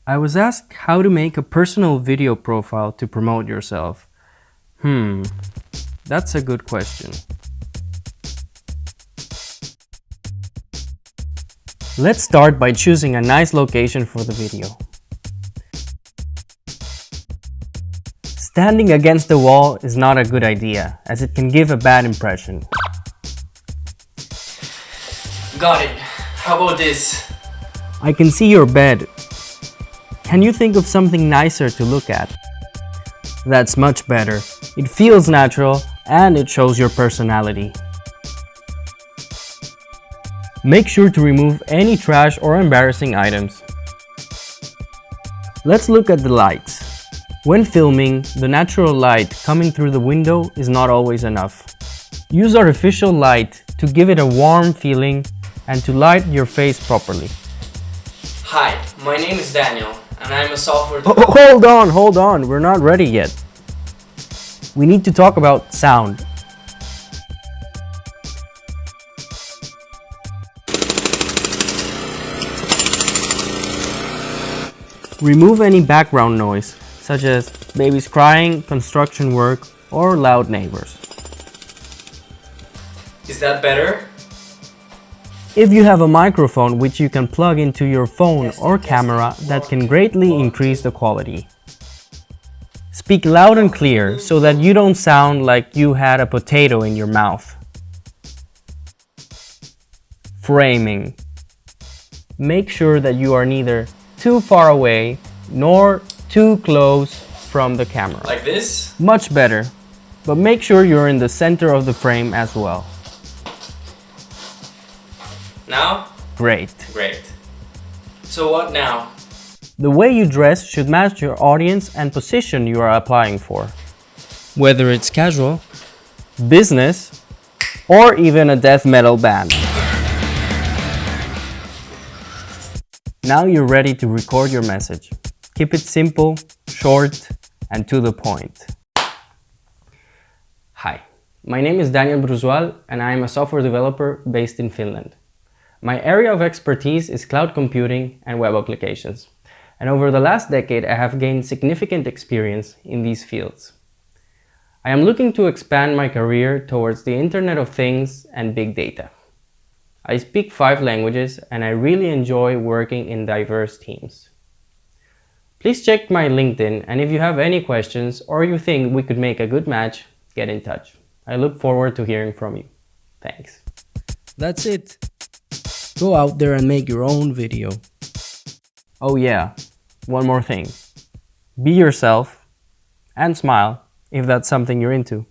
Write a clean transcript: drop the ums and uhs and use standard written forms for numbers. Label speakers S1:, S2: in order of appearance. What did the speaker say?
S1: I was asked how to make a personal video profile to promote yourself. That's a good question. Let's start by choosing a nice location for the video. Standing against the wall is not a good idea, as it can give a bad impression.
S2: Got it. How about this?
S1: I can see your bed. Can you think of something nicer to look at? That's much better. It feels natural and it shows your personality. Make sure to remove any trash or embarrassing items. Let's look at the lights. When filming, the natural light coming through the window is not always enough. Use artificial light to give it a warm feeling and to light your face properly.
S2: Hi, my name is Daniel, and I'm a software developer.
S1: Hold on, we're not ready yet. We need to talk about sound. Remove any background noise, such as babies crying, construction work, or loud neighbors.
S2: Is that better?
S1: If you have a microphone which you can plug into your phone or camera, that can greatly increase the quality. Speak loud and clear so that you don't sound like you had a potato in your mouth. Framing. Make sure that you are neither too far away nor too close from the camera.
S2: Like this?
S1: Much better, but make sure you're in the center of the frame as well.
S2: Now?
S1: Great.
S2: Great. So what now?
S1: The way you dress should match your audience and position you are applying for. Whether it's casual, business, or even a death metal band. Now you're ready to record your message. Keep it simple, short, and to the point. Hi, my name is Daniel Bruzual and I am a software developer based in Finland. My area of expertise is cloud computing and web applications. And over the last decade, I have gained significant experience in these fields. I am looking to expand my career towards the Internet of Things and big data. I speak 5 languages and I really enjoy working in diverse teams. Please check my LinkedIn, and if you have any questions or you think we could make a good match, get in touch. I look forward to hearing from you. Thanks. That's it. Go out there and make your own video. Oh yeah, one more thing. Be yourself and smile if that's something you're into.